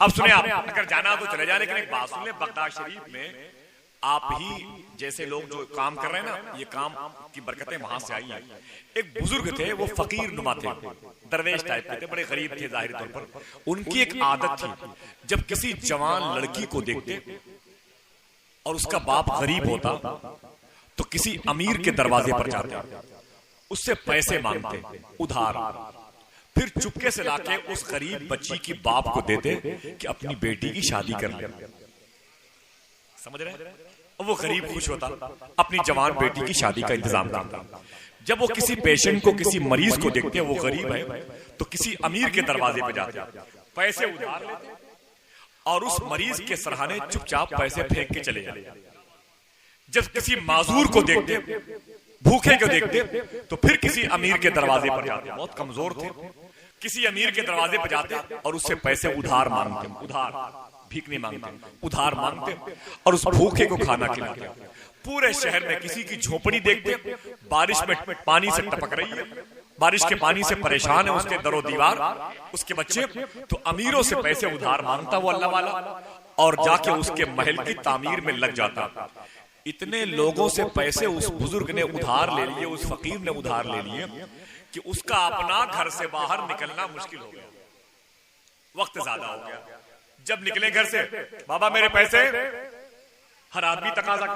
अब सुने आप, अगर जाना तो चले जाए, लेकिन एक बात सुन ले, बगदाद शरीफ में आप ही जैसे लोग जो काम कर रहे हैं ना, ये काम की बरकतें वहां से आई हैं। एक बुजुर्ग थे, वो फकीर नुमा थे, दरवेश टाइप के थे, बड़े गरीब थे जाहिर तौर पर। उनकी एक आदत थी, जब किसी जवान लड़की को देखते और उसका बाप गरीब होता तो किसी अमीर के दरवाजे पर जाते, उससे पैसे मांगते उधार, फिर चुपके से लाके उस गरीब बच्ची की बाप को देते कि अपनी बेटी की शादी कर ले। समझ रहे हैं? और वो गरीब खुश होता, अपनी जवान बेटी की शादी का इंतजाम करता। जब वो किसी पेशेंट को, किसी मरीज को देखते हैं, वो गरीब है, तो किसी अमीर के दरवाजे पे जाते, पैसे उधार लेते और उस मरीज के सरहाने चुपचाप पैसे फेंक के चले जाते। जब किसी माजूर को देखते, भूखे को देखते, तो फिर किसी अमीर के दरवाजे पर जाते, बहुत कमजोर थे, किसी अमीर के दरवाजे पर जाते और उससे पैसे उधार मांगते, उधार, भीख नहीं मांगते, उधार मांगते और उस भूखे को खाना खिलाते। पूरे शहर में किसी की झोपड़ी देखते, बारिश में पानी से टपक रही है, बारिश के पानी से परेशान है उसके दरो दीवार, उसके बच्चे, तो अमीरों से पैसे उधार मांगता वो अल्लाह वाला और जाके उसके महल की तामीर में लग जाता। इतने लोगों से पैसे उस बुजुर्ग ने उधार ले लिए, उस फकीर ने उधार ले लिए कि उसका अपना घर से बाहर निकलना मुश्किल हो गया, वक्त ज्यादा हो गया। जब निकले घर से, बाबा मेरे पैसे, हर आदमी तकाजा,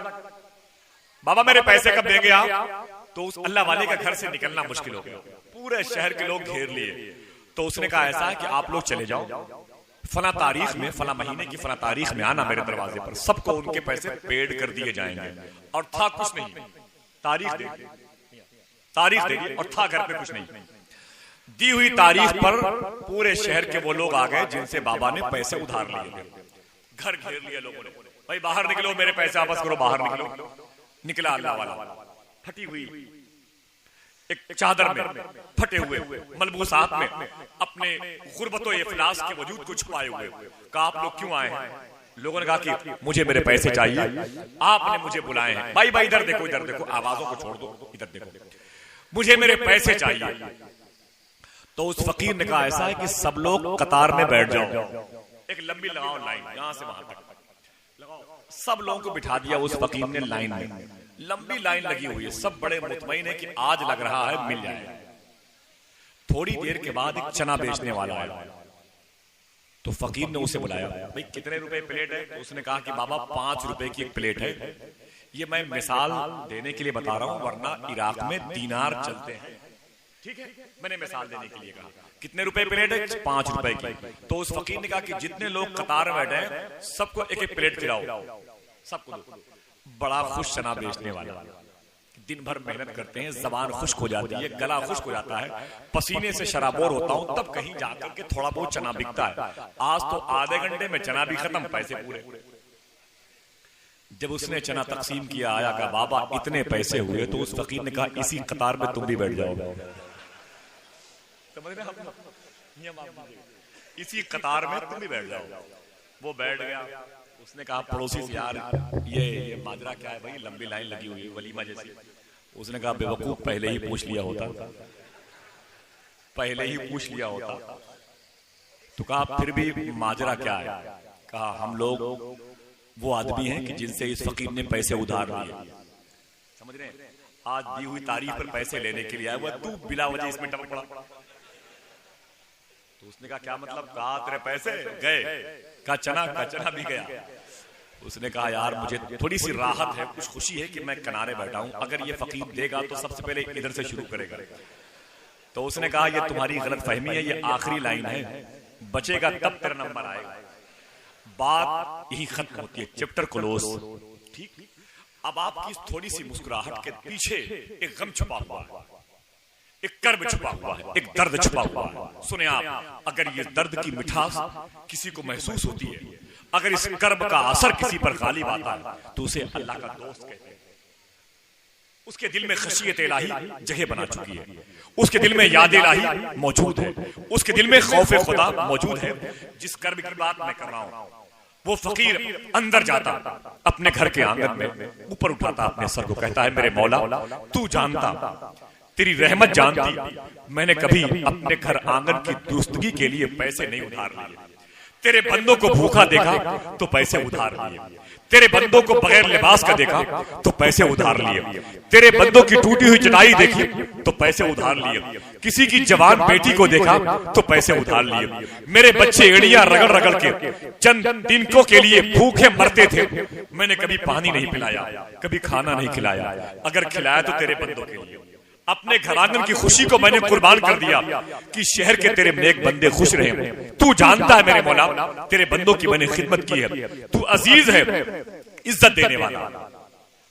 बाबा मेरे पैसे कब देंगे आप? तो उस अल्लाह वाले का घर से निकलना मुश्किल हो गया, पूरे शहर के लोग घेर लिए। तो उसने कहा ऐसा है कि आप लोग चले जाओ, फला तारीख में, फला महीने की फला तारीख में आना मेरे दरवाजे पर, सबको उनके पैसे पेड कर दिए जाएंगे। और था कुछ नहीं, तारीख दे दी और था घर पे कुछ नहीं। दी हुई तारीख पर पूरे शहर के वो लोग आ गए जिनसे बाबा ने पैसे उधार लिए थे, घर घेर लिया लोगों ने, भाई बाहर निकलो, मेरे पैसे वापस करो, बाहर निकलो। निकला अल्लाह वाला, फटी हुई एक चादर में, फटे हुए मलबूसात में, अपने गुर्बतो इफलास के वजूद को छुपाए हुए। कहा आप लोग क्यों आए हैं? लोगों ने कहा कि मुझे मेरे पैसे चाहिए, आपने मुझे बुलाए हैं। भाई भाई इधर देखो, इधर देखो, आवाजों को छोड़ दो, इधर देखो, मुझे मेरे पैसे चाहिए। तो उस फकीर ने कहा ऐसा है कि सब लोग कतार में बैठ जाओ, एक लंबी लगाओ लाइन, यहां से वहां तक लगाओ। सब लोगों को बिठा दिया उस फकीर ने लाइन में, लंबी लाइन लगी हुई है, सब बड़े मुतमईन है कि आज लग रहा है मिल जाएगा। थोड़ी देर के बाद एक चना बेचने वाला आया, तो फकीर ने उसे बुलाया, भाई कितने रुपए प्लेट है? तो उसने कहा कि बाबा 5 रुपए की एक प्लेट है। ये मैं मिसाल देने के लिए बता रहा हूं, वरना इराक में दीनार चलते हैं, ठीक है, मैंने मिसाल देने के लिए कहा। कितने रुपए प्लेट है? 5 रुपए की। तो उस फकीर ने कहा कि जितने लोग कतार में बैठे हैं सबको एक एक प्लेट खिलाओ, सबको दो। बड़ा खुश चना बेचने वाला, दिन भर मेहनत करते हैं, जबान खुश्क हो जाती है, गला खुश्क हो जाता है, पसीने से शराबोर होता हूं, तब कहीं जाकर के थोड़ा बहुत चना बिकता है। आज तो आधे घंटे में चना भी खत्म, पैसे पूरे। जब उसने चना तकसीम किया, आया का बाबा इतने पैसे हुए, तो उस फकीर ने कहा इसी कतार में तुम भी बैठ जाओगे। समझ रहे हैं? इसी कतार में तुम भी बैठ जाओ। वो बैठ गया। उसने कहा पड़ोसी से, यार ये माजरा क्या है भाई, लंबी लाइन लगी हुई है वलीमा जैसी। उसने कहा बेवकूफ, पहले ही पूछ लिया होता, पहले ही पूछ लिया होता। तो कहा फिर भी माजरा क्या है? कहा हम लोग वो आदमी हैं कि जिनसे इस फकीर ने पैसे उधार लिए। समझ रहे हैं? आज दी हुई तारीख पर पैसे लेने के लिए आया हुआ, तू बिला वजह इसमें टपक पड़ा। तो उसने कहा क्या मतलब? कहा तेरे पैसे गए, का चना भी गया। उसने कहा यार मुझे थोड़ी सी राहत है, कुछ खुशी है कि मैं किनारे बैठा हूं, अगर ये फकीर देगा तो सबसे पहले इधर से शुरू करेगा। तो उसने कहा ये तुम्हारी गलत फहमी है, ये आखिरी लाइन है, बचेगा तब तेरा नंबर आएगा। बात यही खत्म होती है, चैप्टर क्लोज। ठीक, अब आपकी थोड़ी सी मुस्कुराहट के पीछे एक गम छुपा हुआ है, एक कर्ब छुपा हुआ है, एक दर्द छुपा हुआ है। सुने आप, अगर ये दर्द की मिठास किसी को महसूस होती है, अगर इस कर्ब का असर किसी पर गालिब आता है, तो उसे अल्लाह का दोस्त कहते हैं। उसके दिल में खशियत इलाही जगह बना चुकी है, उसके दिल में याद इलाही मौजूद है, उसके दिल में खौफ खुदा मौजूद है। जिस कर्ब की बात मैं कर रहा हूं, वो फकीर अंदर जाता, अपने घर के आंगन में ऊपर उठाता अपने सर को, कहता है मेरे मौला तू जानता, तेरी रहमत जानती, मैंने कभी अपने घर आंगन की दुरुस्तगी के लिए पैसे नहीं उधार लिए। तेरे बंदों को भूखा देखा तो पैसे उधार लिए, तेरे बंदों को बगैर लिबास का देखा तो पैसे उधार लिए, तेरे बंदों की टूटी हुई चटाई देखी तो पैसे उधार लिए, किसी की जवान बेटी को देखा तो पैसे उधार लिए। मेरे बच्चे एड़ियां रगड़ रगड़ के चंद तिनकों के लिए भूखे मरते थे, मैंने कभी पानी नहीं पिलाया, कभी खाना नहीं खिलाया, अगर खिलाया तो तेरे बंदों के लिए। अपने घर आंगन की खुशी को मैंने कुर्बान कर दिया कि शहर के तेरे नेक बंदे खुश रहे। तू जानता है मेरे मौला, तेरे बंदों की मैंने खिदमत की है। तू अजीज है, इज्जत देने वाला,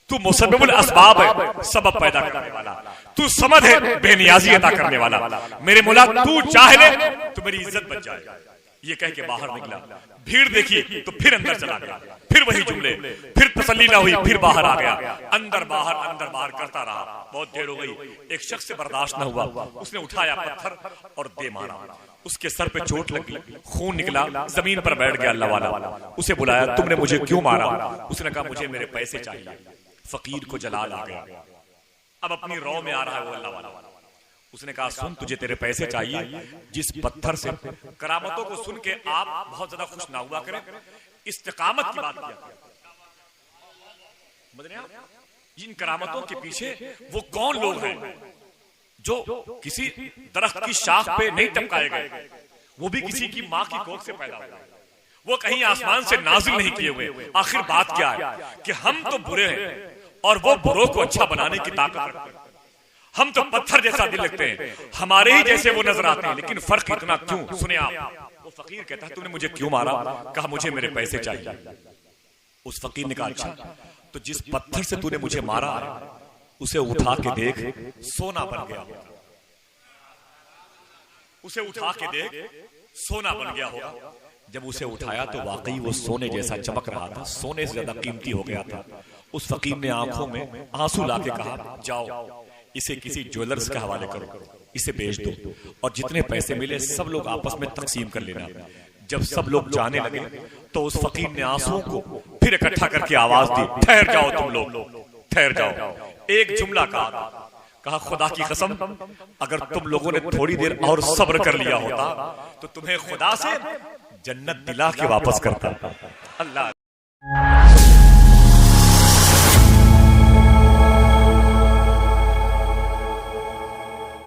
तू मुसब्बिबुल असबाब है, सबब पैदा करने वाला, तू समद है, बेनियाजी अता करने वाला। मेरे मौला तू चाह ले तो मेरी इज्जत बच जाए। ये कह के बाहर निकला, भीड़ देखी तो फिर अंदर चला गया, फिर वही जुमले, फिर तसल्ली ना हुई, फिर बाहर आ गया, अंदर बाहर करता रहा। बहुत देर हो गई, एक शख्स से बर्दाश्त न हुआ, उसने उठाया पत्थर और दे मारा, उसके सर पे चोट लगी, खून निकला, जमीन पर बैठ गया अल्लाह वाला। उसे बुलाया, तुमने मुझे क्यों मारा? उसने कहा मुझे मेरे पैसे चाहिए। फकीर को जलाल आ गया, अब अपनी रौ में आ रहा है वो अल्लाह वाला। उसने कहा सुन, तुझे तेरे पैसे चाहिए, जिस पत्थर से करामतों को सुन के आप बहुत ज्यादा खुश ना हुआ करें, इस्तिकामत की बात किया। इन करामतों के पीछे वो कौन लोग हैं जो किसी दरख्त की शाख पे नहीं टपकाए गए, वो भी किसी की माँ की कोख से पैदा हुए, वो कहीं आसमान से नाजिल नहीं किए हुए। आखिर बात क्या है कि हम तो बुरे हैं और वो बुरों को अच्छा बनाने की ताकत रखते हैं। हम तो पत्थर जैसा दिल लगते हैं, हमारे ही जैसे वो नजर आते हैं, लेकिन फर्क इतना क्यों? सुने आप, वो फकीर कहता है तूने मुझे क्यों मारा? कहा मुझे मेरे पैसे चाहिए। उस फकीर ने कहा अच्छा, तो जिस पत्थर से तूने मुझे मारा उसे उठा के देख, सोना बन गया। उसे उठा के देख, सोना बन गया होगा। जब उसे उठाया तो वाकई वो सोने जैसा चमक रहा था, सोने से ज्यादा कीमती हो गया था। उस फकीर ने आंखों में आंसू लाके कहा जाओ इसे किसी ज्वेलर्स के हवाले करो, इसे बेच दो और जितने पैसे मिले सब लोग आपस में तकसीम कर लेना। जब सब लोग जाने लगे तो उस फकीर ने आंसुओं को फिर इकट्ठा करके आवाज दी, ठहर जाओ तुम लोग, ठहर जाओ। एक जुमला कहा खुदा की कसम, अगर तुम लोगों ने थोड़ी देर और सब्र कर लिया होता तो तुम्हें खुदा से जन्नत दिला के वापस करता। अल्लाह